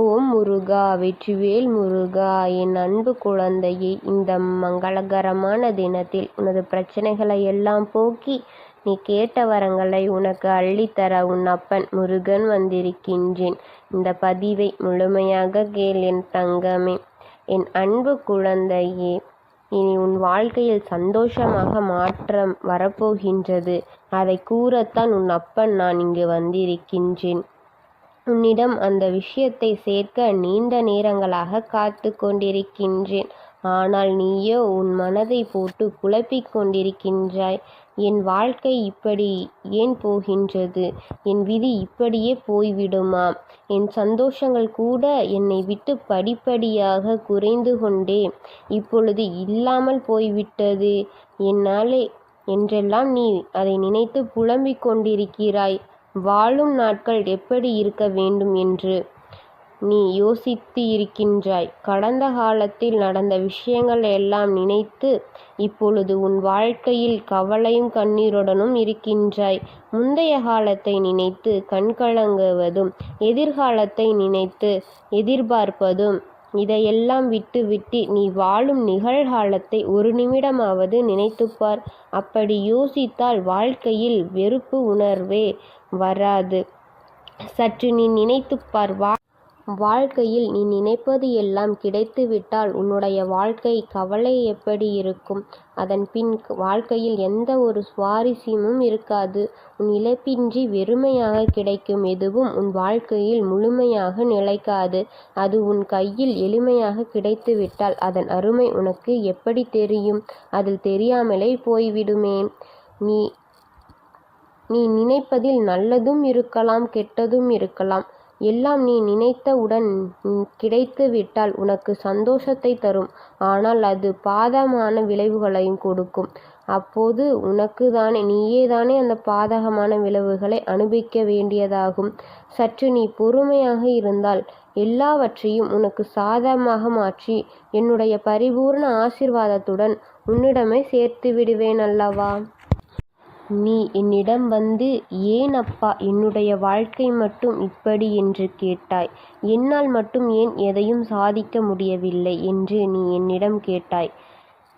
ஓம் முருகா, வெற்றிவேல் முருகா. என் அன்பு குழந்தையே, இந்த மங்களகரமான தினத்தில் உனது பிரச்சனைகளை எல்லாம் போக்கி நீ கேட்ட வரங்களை உனக்கு அள்ளித்தர உன் அப்பன் முருகன் வந்திருக்கின்றேன். இந்த பதிவை முழுமையாக கேள் என் தங்கமே. என் அன்பு குழந்தையே, இனி உன் வாழ்க்கையில் சந்தோஷமாக மாற்றம் வரப்போகின்றது. அதை கூறத்தான் உன் அப்பன் நான் இங்கு வந்திருக்கின்றேன். உன்னிடம் அந்த விஷயத்தை சேர்க்க நீண்ட நேரங்களாக காத்து கொண்டிருக்கின்றேன். ஆனால் நீயோ உன் மனதை போட்டு குழப்பிக் கொண்டிருக்கின்றாய். என் வாழ்க்கை இப்படி ஏன் போகின்றது? என் விதி இப்படியே போய்விடுமா? என் சந்தோஷங்கள் கூட என்னை விட்டு படிப்படியாக குறைந்து கொண்டே இப்பொழுது இல்லாமல் போய்விட்டது என்னாலே என்றெல்லாம் நீ அதை நினைத்து புலம்பிக் கொண்டிருக்கிறாய். வாழும் நாட்கள் எப்படி இருக்க வேண்டும் என்று நீ யோசித்து இருக்கின்றாய். கடந்த காலத்தில் நடந்த விஷயங்கள் எல்லாம் நினைத்து இப்பொழுது உன் வாழ்க்கையில் கவலையும் கண்ணீருடனும் இருக்கின்றாய். முந்தைய காலத்தை நினைத்து கண்கலங்குவதும் எதிர்காலத்தை நினைத்து எதிர்பார்ப்பதும் இதையெல்லாம் விட்டு நீ வாழும் நிகழ்காலத்தை ஒரு நிமிடமாவது நினைத்துப்பார். அப்படி யோசித்தால் வாழ்க்கையில் வெறுப்பு உணர்வே வராது. சற்று நீ நினைத்துப்பார். வாழ்க்கையில் நீ நினைப்பது எல்லாம் கிடைத்துவிட்டால் உன்னுடைய வாழ்க்கை கவலை எப்படி இருக்கும்? அதன் பின் வாழ்க்கையில் எந்த ஒரு சுவாரஸ்யமும் இருக்காது. உன் இழப்பின்றி வெறுமையாக கிடைக்கும் எதுவும் உன் வாழ்க்கையில் முழுமையாக நிலைக்காது. அது உன் கையில் எளிமையாக கிடைத்துவிட்டால் அதன் அருமை உனக்கு எப்படி தெரியும்? அதில் தெரியாமலே போய்விடுமே. நீ நினைப்பதில் நல்லதும் இருக்கலாம், கெட்டதும் இருக்கலாம். எல்லாம் நீ நினைத்தவுடன் கிடைத்துவிட்டால் உனக்கு சந்தோஷத்தை தரும். ஆனால் அது பாதகமான விளைவுகளையும் கொடுக்கும். அப்போது நீயேதானே அந்த பாதகமான விளைவுகளை அனுபவிக்க வேண்டியதாகும். சற்று நீ பொறுமையாக இருந்தால் எல்லாவற்றையும் உனக்கு சாதகமாக மாற்றி என்னுடைய பரிபூர்ண ஆசீர்வாதத்துடன் உன்னிடமே சேர்த்து விடுவேன் அல்லவா? நீ என்னிடம் வந்து, ஏன் அப்பா என்னுடைய வாழ்க்கை மட்டும் இப்படி என்று கேட்டாய்? என்னால் மட்டும் ஏன் எதையும் சாதிக்க முடியவில்லை என்று நீ என்னிடம் கேட்டாய்.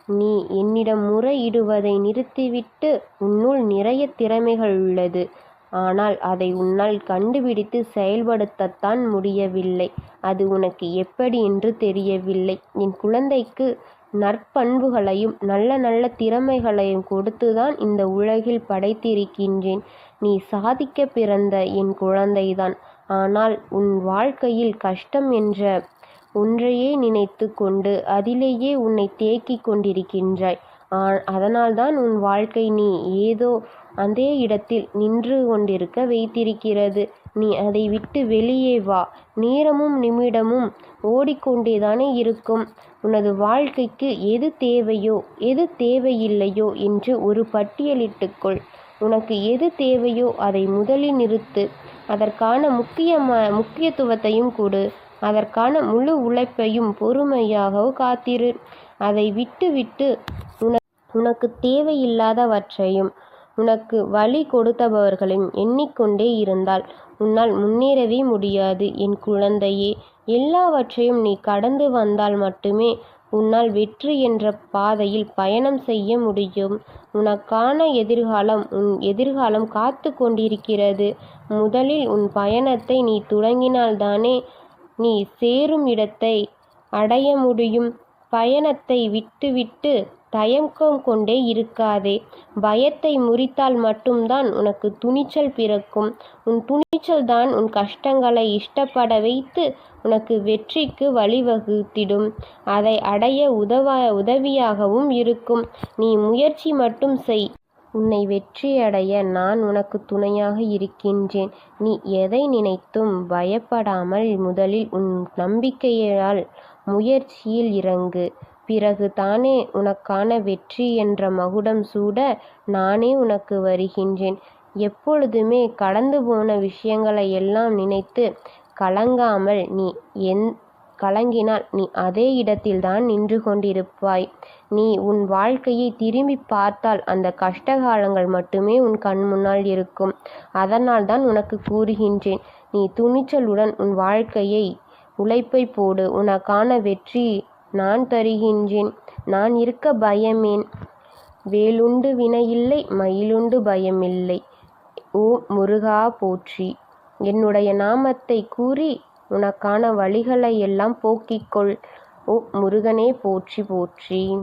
நீ என்னிடம் முறையிடுவதை நிறுத்திவிட்டு உன்னுள் நிறைய திறமைகள் உள்ளது. ஆனால் அதை உன்னால் கண்டுபிடித்து செயல்படுத்தத்தான் முடியவில்லை. அது உனக்கு எப்படி என்று தெரியவில்லை. என் குழந்தைக்கு நற்பண்புகளையும் நல்ல நல்ல திறமைகளையும் கொடுத்துதான் இந்த உலகில் படைத்திருக்கின்றேன். நீ சாதிக்க பிறந்த என் குழந்தைதான். ஆனால் உன் வாழ்க்கையில் கஷ்டம் என்ற ஒன்றையே நினைத்து கொண்டு அதிலேயே உன்னை தேக்கிக் கொண்டிருக்கின்றாய். அதனால்தான் உன் வாழ்க்கை நீ ஏதோ அதே இடத்தில் நின்று கொண்டிருக்க வைத்திருக்கிறது. நீ அதை விட்டு வெளியே வா. நேரமும் நிமிடமும் ஓடிக்கொண்டேதானே இருக்கும். உனது வாழ்க்கைக்கு எது தேவையோ எது தேவையில்லையோ என்று ஒரு பட்டியலிட்டுக்கொள். உனக்கு எது தேவையோ அதை முதலில் நிறுத்து. அதற்கான முக்கியத்துவத்தையும் கொடு. அதற்கான முழு உழைப்பையும் பொறுமையாக காத்திரு. அதை விட்டு உனக்கு தேவையில்லாதவற்றையும் உனக்கு வழி கொடுத்தவர்களையும் எண்ணிக்கொண்டே இருந்தால் உன்னால் முன்னேறவே முடியாது என் குழந்தையே. எல்லாவற்றையும் நீ கடந்து வந்தால் மட்டுமே உன்னால் வெற்றி என்ற பாதையில் பயணம் செய்ய முடியும். உனக்கான உன் எதிர்காலம் காத்து கொண்டிருக்கிறது. முதலில் உன் பயணத்தை நீ தொடங்கினால்தானே நீ சேரும் இடத்தை அடைய முடியும். பயணத்தை விட்டு தயக்கம் கொண்டே இருக்காதே. பயத்தை முறித்தால் மட்டும்தான் உனக்கு துணிச்சல் பிறக்கும். உன் துணிச்சல் தான் உன் கஷ்டங்களை இஷ்டப்பட வைத்து உனக்கு வெற்றிக்கு வழிவகுத்திடும். அதை அடைய உதவியாகவும் இருக்கும். நீ முயற்சி மட்டும் செய். உன்னை வெற்றியடைய நான் உனக்கு துணையாக இருக்கின்றேன். நீ எதை நினைத்தும் பயப்படாமல் முதலில் உன் நம்பிக்கையால் முயற்சியில் இறங்கு. பிறகு தானே உனக்கான வெற்றி என்ற மகுடம் சூட நானே உனக்கு வருகின்றேன். எப்பொழுதுமே கடந்து போன விஷயங்களை எல்லாம் நினைத்து கலங்கினால் நீ அதே இடத்தில்தான் நின்று கொண்டிருப்பாய். நீ உன் வாழ்க்கையை திரும்பி பார்த்தால் அந்த கஷ்டகாலங்கள் மட்டுமே உன் கண் முன்னால் இருக்கும். அதனால் தான் உனக்கு கூறுகின்றேன், நீ துணிச்சலுடன் உன் வாழ்க்கையை உழைப்பை போடு, உனக்கான வெற்றி நான் தருகின்றேன். நான் இருக்க பயமேன்? வேலுண்டு வினையில்லை, மயிலுண்டு பயமில்லை. ஓ முருகா போற்றி. என்னுடைய நாமத்தை கூறி உனக்கான வழிகளை எல்லாம் போக்கிக்கொள். ஓ முருகனே போற்றி போற்றி.